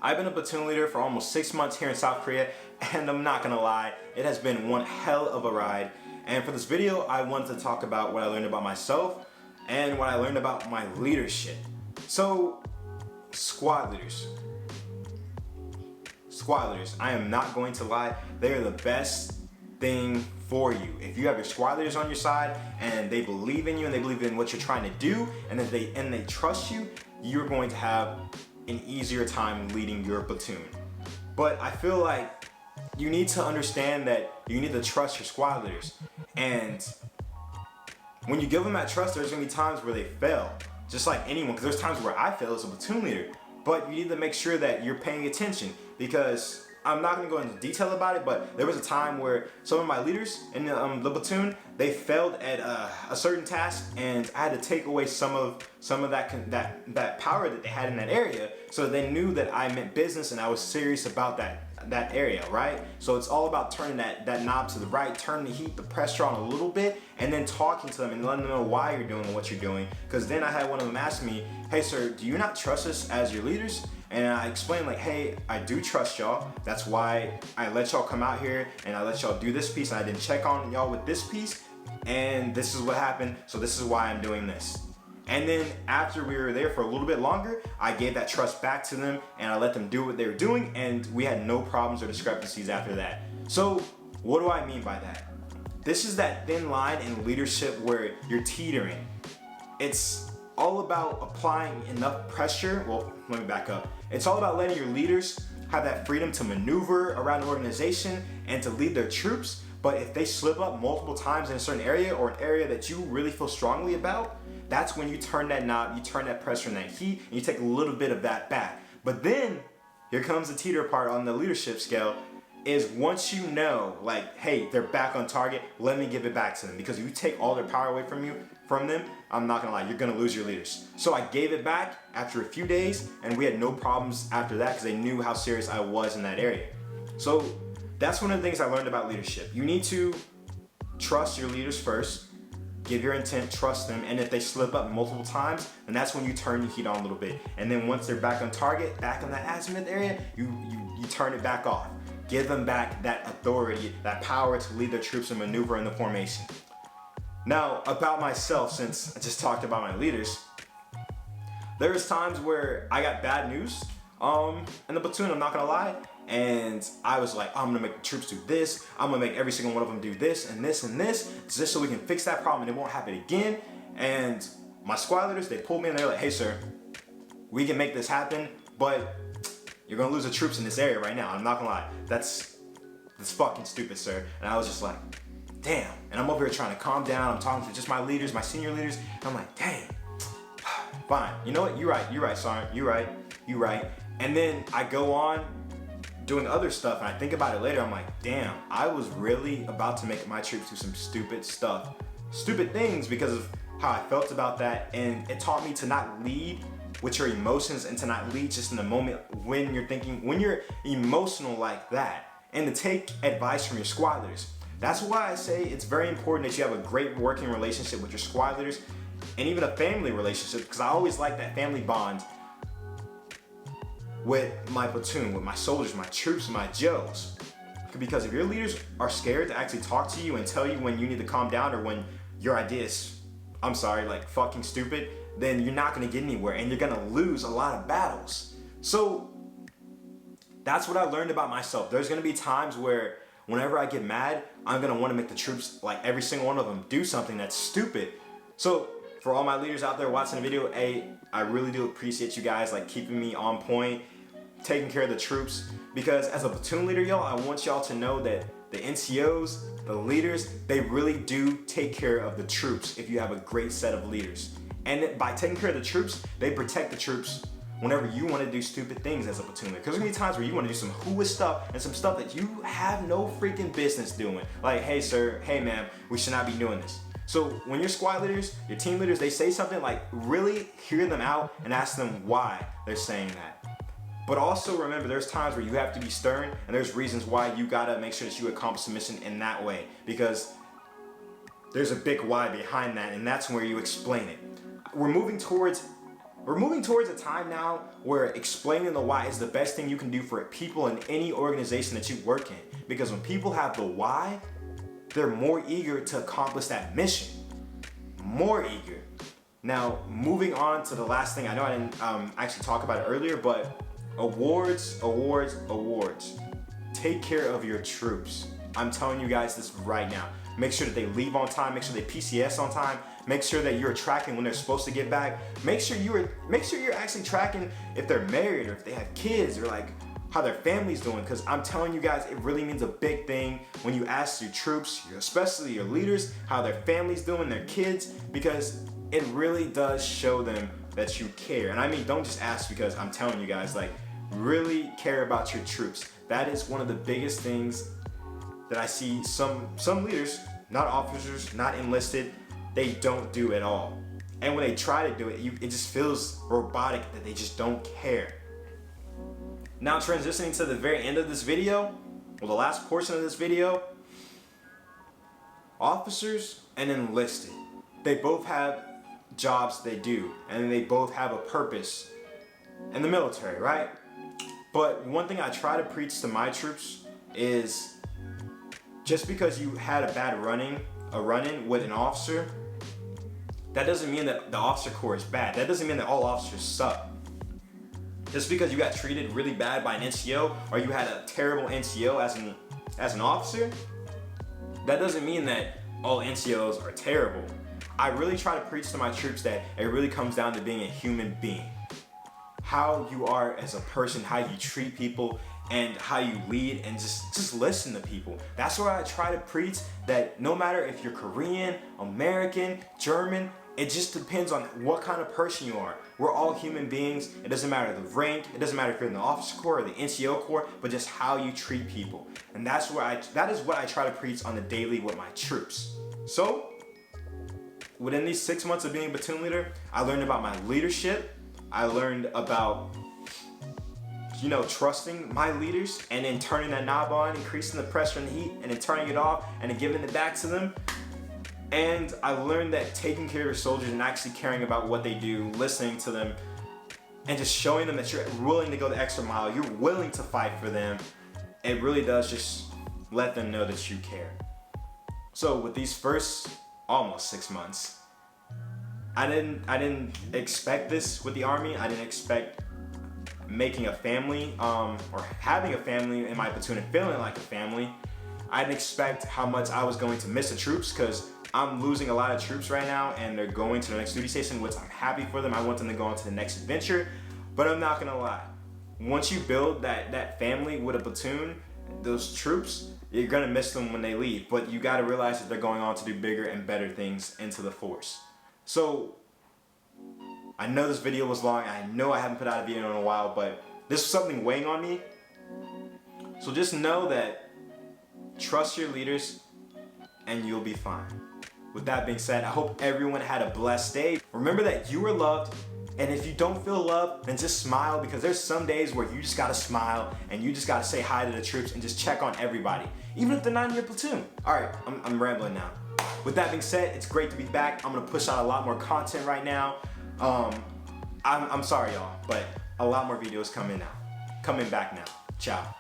I've been a platoon leader for almost 6 months here in South Korea, and I'm not gonna lie, it has been one hell of a ride. And for this video, I wanted to talk about what I learned about myself and what I learned about my leadership. So, squad leaders. Squad leaders, I am not going to lie, they are the best thing for you. If you have your squad leaders on your side and they believe in you and they believe in what you're trying to do and they trust you, you're going to have an easier time leading your platoon. But I feel like you need to understand that you need to trust your squad leaders. And when you give them that trust, there's gonna be times where they fail, just like anyone, because there's times where I fail as a platoon leader. But you need to make sure that you're paying attention, because I'm not going to go into detail about it, but there was a time where some of my leaders in the platoon, they failed at a certain task, and I had to take away some of that power that they had in that area, so they knew that I meant business and I was serious about that area, right? So it's all about turning that knob to the right, turning the heat, the pressure on a little bit, and then talking to them and letting them know why you're doing what you're doing. Because then I had one of them ask me, "Hey sir, do you not trust us as your leaders?" And I explained like, "Hey, I do trust y'all. That's why I let y'all come out here and I let y'all do this piece, and I didn't check on y'all with this piece, and this is what happened, so this is why I'm doing this." And then after we were there for a little bit longer, I gave that trust back to them and I let them do what they were doing, and we had no problems or discrepancies after that. So what do I mean by that? This is that thin line in leadership where you're teetering. It's all about applying enough pressure. Well, let me back up. It's all about letting your leaders have that freedom to maneuver around the organization and to lead their troops. But if they slip up multiple times in a certain area, or an area that you really feel strongly about, that's when you turn that knob, you turn that pressure and that heat, and you take a little bit of that back. But then, here comes the teeter part on the leadership scale, is once you know, like, hey, they're back on target, let me give it back to them. Because if you take all their power away from them, I'm not gonna lie, you're gonna lose your leaders. So I gave it back after a few days, and we had no problems after that because they knew how serious I was in that area. So that's one of the things I learned about leadership. You need to trust your leaders first, give your intent, trust them, and if they slip up multiple times, then that's when you turn your heat on a little bit. And then once they're back on target, back in that azimuth area, you turn it back off. Give them back that authority, that power to lead their troops and maneuver in the formation. Now, about myself, since I just talked about my leaders, there's times where I got bad news in the platoon, I'm not gonna lie, and I was like, I'm gonna make the troops do this, I'm gonna make every single one of them do this and this and this, just so we can fix that problem and it won't happen again. And my squad leaders, they pulled me and they're like, "Hey sir, we can make this happen, but you're gonna lose the troops in this area right now. I'm not gonna lie, that's fucking stupid, sir." And I was just like, damn. And I'm over here trying to calm down. I'm talking to just my leaders, my senior leaders. And I'm like, dang, fine. You know what? You're right, Sergeant. You're right. And then I go on doing other stuff, and I think about it later. I'm like, damn, I was really about to make my troops do some stupid stuff, stupid things, because of how I felt about that. And it taught me to not lead with your emotions and to not lead just in the moment when you're emotional like that, and to take advice from your squad leaders. That's why I say it's very important that you have a great working relationship with your squad leaders, and even a family relationship, because I always like that family bond with my platoon, with my soldiers, my troops, my Joes. Because if your leaders are scared to actually talk to you and tell you when you need to calm down, or when your idea is, I'm sorry, like fucking stupid, then you're not gonna get anywhere and you're gonna lose a lot of battles. So that's what I learned about myself. There's gonna be times where whenever I get mad, I'm gonna wanna make the troops, like every single one of them, do something that's stupid. So for all my leaders out there watching the video, hey, I really do appreciate you guys like keeping me on point, taking care of the troops. Because as a platoon leader, y'all, I want y'all to know that the NCOs, the leaders, they really do take care of the troops if you have a great set of leaders. And by taking care of the troops, they protect the troops whenever you want to do stupid things as a platoon leader. Because there's gonna be times where you want to do some hooey stuff and some stuff that you have no freaking business doing. Like, hey sir, hey ma'am, we should not be doing this. So when your squad leaders, your team leaders, they say something, like really hear them out and ask them why they're saying that. But also remember, there's times where you have to be stern, and there's reasons why you gotta make sure that you accomplish the mission in that way, because there's a big why behind that, and that's where you explain it. We're moving towards We're moving towards a time now where explaining the why is the best thing you can do for people in any organization that you work in. Because when people have the why, they're more eager to accomplish that mission. More eager. Now, moving on to the last thing, I know I didn't actually talk about it earlier, but awards. Take care of your troops. I'm telling you guys this right now. Make sure that they leave on time, make sure they PCS on time, make sure that you're tracking when they're supposed to get back. Make sure you're actually tracking if they're married or if they have kids or like how their family's doing, because I'm telling you guys, it really means a big thing when you ask your troops, especially your leaders, how their family's doing, their kids, because it really does show them that you care. And I mean, don't just ask, because I'm telling you guys, like, really care about your troops. That is one of the biggest things that I see some leaders, not officers, not enlisted, they don't do at all. And when they try to do it, it just feels robotic that they just don't care. Now transitioning to the very end of this video, well, the last portion of this video, officers and enlisted, they both have jobs they do, and they both have a purpose in the military, right? But one thing I try to preach to my troops is just because you had a bad run-in with an officer, that doesn't mean that the officer corps is bad. That doesn't mean that all officers suck. Just because you got treated really bad by an NCO, or you had a terrible NCO as an officer, that doesn't mean that all NCOs are terrible. I really try to preach to my troops that it really comes down to being a human being. How you are as a person, how you treat people, and how you lead, and just listen to people. That's where I try to preach that no matter if you're Korean, American, German, it just depends on what kind of person you are. We're all human beings. It doesn't matter the rank. It doesn't matter if you're in the officer corps or the NCO corps, but just how you treat people. And that is what I try to preach on the daily with my troops. So, within these 6 months of being a platoon leader, I learned about my leadership. I learned about, trusting my leaders, and then turning that knob on, increasing the pressure and heat, and then turning it off, and then giving it back to them. And I learned that taking care of your soldiers and actually caring about what they do, listening to them, and just showing them that you're willing to go the extra mile, you're willing to fight for them, it really does just let them know that you care. So with these first almost 6 months, I didn't expect this with the Army. I didn't expect making a family or having a family in my platoon and feeling like a family. I didn't expect how much I was going to miss the troops, because I'm losing a lot of troops right now and they're going to the next duty station, which I'm happy for them. I want them to go on to the next adventure. But I'm not gonna lie, once you build that family with a platoon, those troops, you're gonna miss them when they leave. But you gotta realize that they're going on to do bigger and better things into the force. So, I know this video was long. I know I haven't put out a video in a while, but this is something weighing on me. So just know that trust your leaders and you'll be fine. With that being said, I hope everyone had a blessed day. Remember that you are loved, and if you don't feel loved, then just smile, because there's some days where you just gotta smile and you just gotta say hi to the troops and just check on everybody, even if they're not in your platoon. All right, I'm rambling now. With that being said, it's great to be back. I'm gonna push out a lot more content right now. I'm sorry y'all, but a lot more videos coming back now. Ciao.